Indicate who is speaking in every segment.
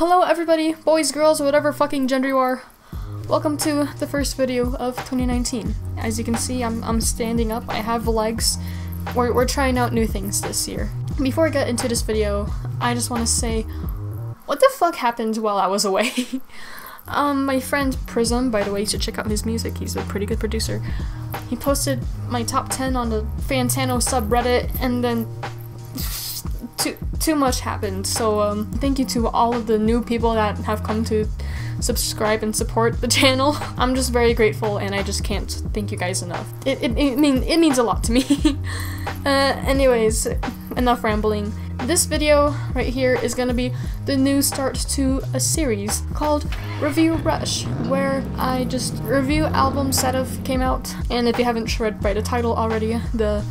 Speaker 1: Hello everybody, boys, girls, whatever fucking gender you are. Welcome to the first video of 2019. As you can see, I'm standing up, I have legs. We're trying out new things this year. Before I get into this video, I just want to say, what the fuck happened while I was away? My friend Prism, by the way, you should check out his music, he's a pretty good producer. He posted my top 10 on the Fantano subreddit, and then too much happened, so thank you to all of the new people that have come to subscribe and support the channel. I'm just very grateful, and I just can't thank you guys enough. It means a lot to me. Anyways, enough rambling. This video right here is gonna be the new start to a series called Review Rush, where I just review albums that have came out, and if you haven't read by the title already, the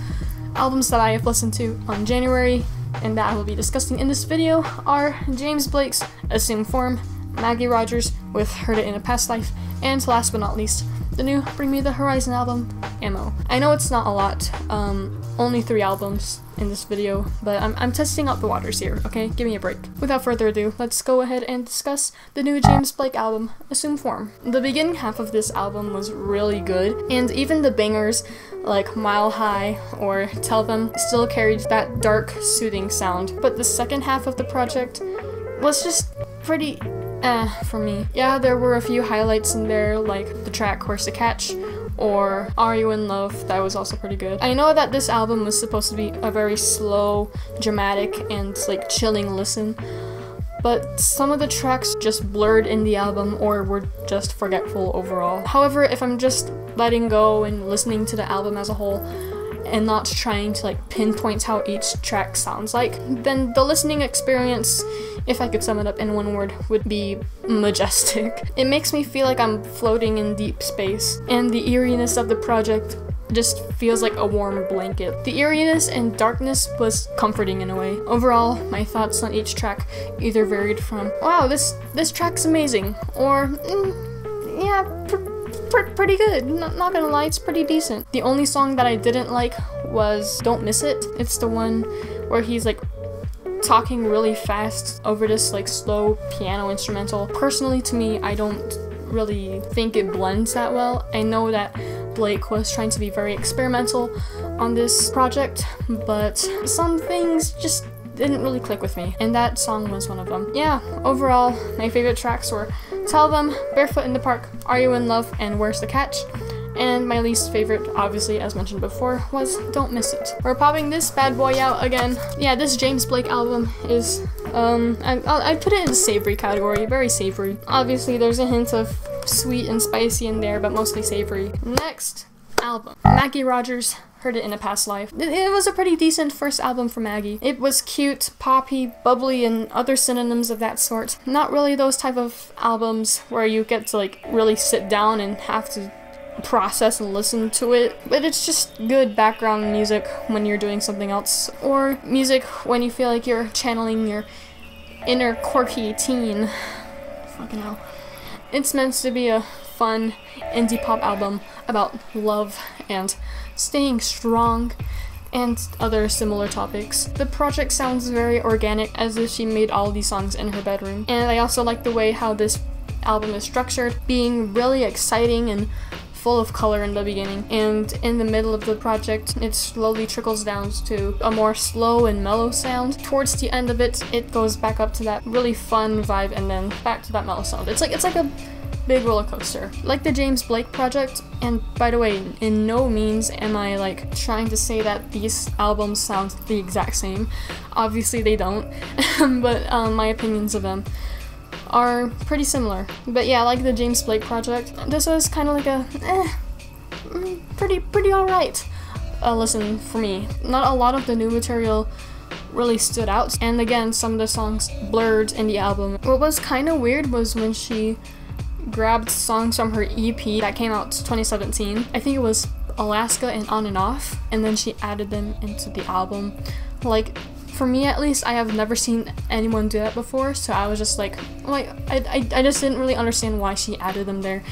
Speaker 1: albums that I have listened to on January and that I will be discussing in this video are James Blake's Assume Form, Maggie Rogers with Heard It in a Past Life, and last but not least, the new Bring Me the Horizon album, Ammo. I know it's not a lot, only 3 albums in this video, but I'm testing out the waters here, okay? Give me a break. Without further ado, let's go ahead and discuss the new James Blake album, Assume Form. The beginning half of this album was really good, and even the bangers like Mile High or Tell Them still carried that dark, soothing sound, but the second half of the project was just pretty for me. Yeah, there were a few highlights in there, like the track Horse to Catch, or Are You in Love, that was also pretty good. I know that this album was supposed to be a very slow, dramatic, and like chilling listen, but some of the tracks just blurred in the album or were just forgetful overall. However, if I'm just letting go and listening to the album as a whole, and not trying to like pinpoint how each track sounds like, then the listening experience, if I could sum it up in one word, would be majestic. It makes me feel like I'm floating in deep space, and the eeriness of the project just feels like a warm blanket. The eeriness and darkness was comforting in a way. Overall, my thoughts on each track either varied from, wow, this track's amazing, or, yeah, pretty good. Not gonna lie, it's pretty decent. The only song that I didn't like was Don't Miss It. It's the one where he's like talking really fast over this like slow piano instrumental. Personally, to me, I don't really think it blends that well. I know that Blake was trying to be very experimental on this project, but some things just didn't really click with me, and that song was one of them. Yeah, overall, my favorite tracks were Tell Them, Barefoot in the Park, Are You in Love, and Where's the Catch? And my least favorite, obviously, as mentioned before, was Don't Miss It. We're popping this bad boy out again. Yeah, this James Blake album is, I'd put it in the savory category, very savory. Obviously, there's a hint of sweet and spicy in there, but mostly savory. Next album, Maggie Rogers, Heard It in a Past Life. It was a pretty decent first album for Maggie. It was cute, poppy, bubbly, and other synonyms of that sort. Not really those type of albums where you get to like really sit down and have to process and listen to it, but it's just good background music when you're doing something else, or music when you feel like you're channeling your inner quirky teen. Fucking hell. It's meant to be a fun indie pop album about love and staying strong and other similar topics. The project sounds very organic, as if she made all these songs in her bedroom, and I also like the way how this album is structured, being really exciting and full of color in the beginning, and in the middle of the project it slowly trickles down to a more slow and mellow sound. Towards the end of it, it goes back up to that really fun vibe and then back to that mellow sound. It's like a big roller coaster, like the James Blake project. And by the way, in no means am I like trying to say that these albums sound the exact same. Obviously they don't, but my opinions of them are pretty similar. But yeah, like the James Blake project, this was kind of like a pretty alright listen for me. Not a lot of the new material really stood out, and again, some of the songs blurred in the album. What was kind of weird was when she grabbed songs from her EP that came out 2017. I think it was Alaska and On and Off, and then she added them into the album. Like, for me at least, I have never seen anyone do that before, so I was just like I just didn't really understand why she added them there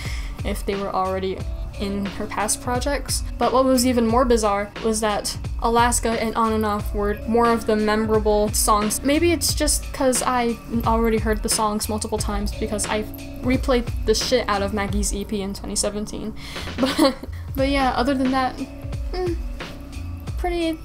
Speaker 1: if they were already in her past projects. But what was even more bizarre was that Alaska and On and Off were more of the memorable songs. Maybe it's just because I already heard the songs multiple times because I replayed the shit out of Maggie's EP in 2017. But yeah, other than that, pretty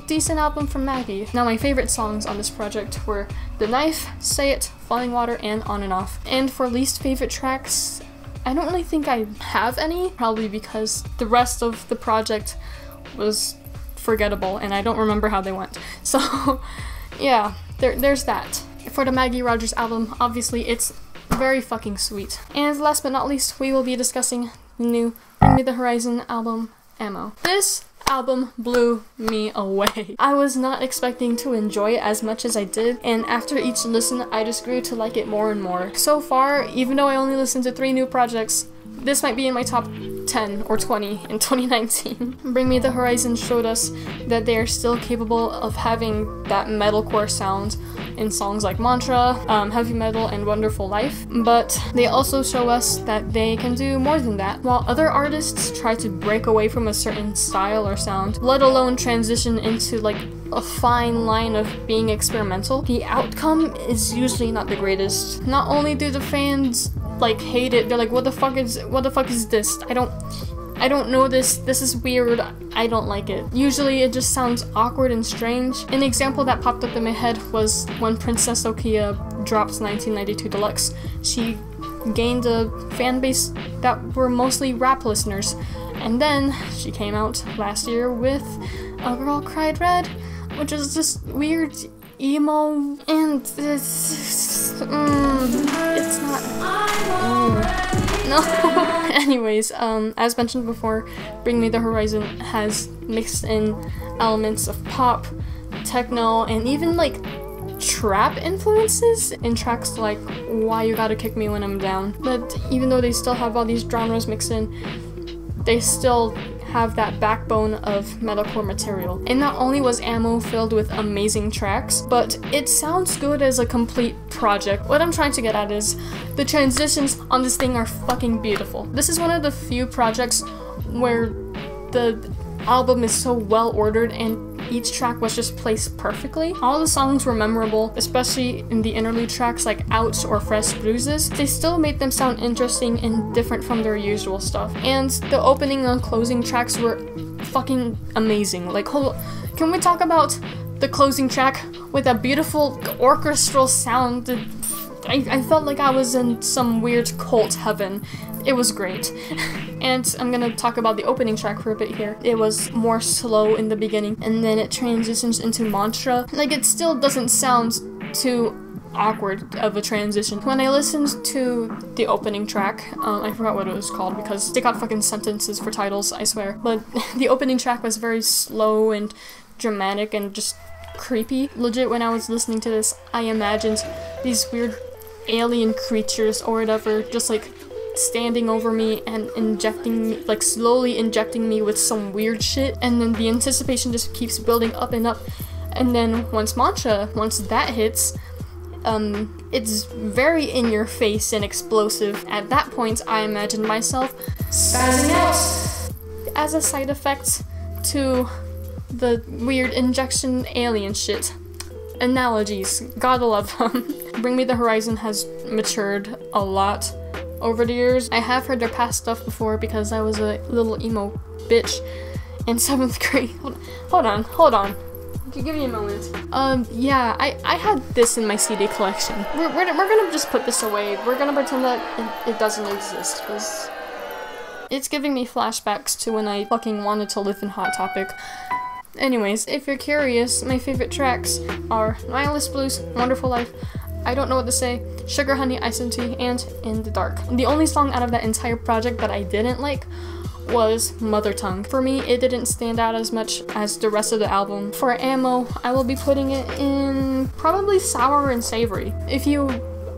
Speaker 1: decent album from Maggie. Now my favorite songs on this project were The Knife, Say It, Falling Water, and On and Off. And for least favorite tracks, I don't really think I have any, probably because the rest of the project was forgettable and I don't remember how they went. So yeah, there's that. For the Maggie Rogers album, obviously it's very fucking sweet. And last but not least, we will be discussing the new Bring Me the Horizon album, Ammo. This album blew me away. I was not expecting to enjoy it as much as I did, and after each listen, I just grew to like it more and more. So far, even though I only listened to 3 new projects, this might be in my top 10 or 20 in 2019. Bring Me the Horizon showed us that they are still capable of having that metalcore sound in songs like Mantra, Heavy Metal, and Wonderful Life, but they also show us that they can do more than that. While other artists try to break away from a certain style or sound, let alone transition into like a fine line of being experimental, the outcome is usually not the greatest. Not only do the fans like hate it, they're like, what the fuck is this? I don't know this is weird, I don't like it. Usually it just sounds awkward and strange. An example that popped up in my head was when Princess Okia dropped 1992 Deluxe. She gained a fan base that were mostly rap listeners, and then she came out last year with A Girl Cried Red, which is just weird emo, and it's not. No. Anyways, as mentioned before, Bring Me the Horizon has mixed in elements of pop, techno, and even like trap influences in tracks like Why You Gotta Kick Me When I'm Down. But even though they still have all these genres mixed in, they still have that backbone of metalcore material. And not only was Ammo filled with amazing tracks, but it sounds good as a complete project. What I'm trying to get at is the transitions on this thing are fucking beautiful. This is one of the few projects where the album is so well ordered and each track was just placed perfectly. All the songs were memorable, especially in the interlude tracks like Ouch or Fresh Bruises. They still made them sound interesting and different from their usual stuff. And the opening and closing tracks were fucking amazing. Like, can we talk about the closing track with a beautiful orchestral sound? I felt like I was in some weird cult heaven. It was great. And I'm gonna talk about the opening track for a bit here. It was more slow in the beginning, and then it transitions into Mantra. Like, it still doesn't sound too awkward of a transition. When I listened to the opening track, I forgot what it was called because they got fucking sentences for titles, I swear. But the opening track was very slow and dramatic and just creepy. Legit, when I was listening to this, I imagined these weird alien creatures or whatever just like standing over me and injecting me, like slowly injecting me with some weird shit, and then the anticipation just keeps building up and up. And then once that hits, it's very in your face and explosive. At that point, I imagined myself spazzing out as a side effect to the weird injection alien shit. Analogies, gotta love them. Bring Me the Horizon has matured a lot over the years. I have heard their past stuff before because I was a little emo bitch in 7th grade. Hold on. Give me a moment. Yeah, I had this in my CD collection. We're gonna just put this away. We're gonna pretend that it doesn't exist, because it's giving me flashbacks to when I fucking wanted to live in Hot Topic. Anyways, if you're curious, my favorite tracks are Nihilist Blues, Wonderful Life, I Don't Know What to Say, Sugar Honey Ice and Tea, and In the Dark. The only song out of that entire project that I didn't like was Mother Tongue. For me, it didn't stand out as much as the rest of the album. For Ammo, I will be putting it in probably Sour and Savory. If you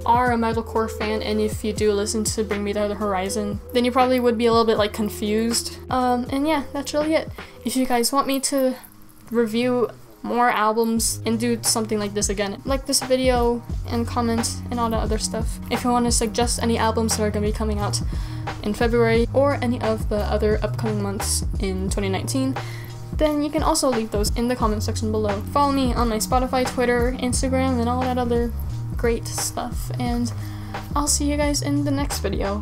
Speaker 1: are a metalcore fan and if you do listen to Bring Me the Horizon, then you probably would be a little bit like confused. And yeah, that's really it. If you guys want me to review more albums and do something like this again, like this video and comment and all that other stuff. If you want to suggest any albums that are going to be coming out in February or any of the other upcoming months in 2019, then you can also leave those in the comment section below. Follow me on my Spotify, Twitter, Instagram, and all that other great stuff, and I'll see you guys in the next video.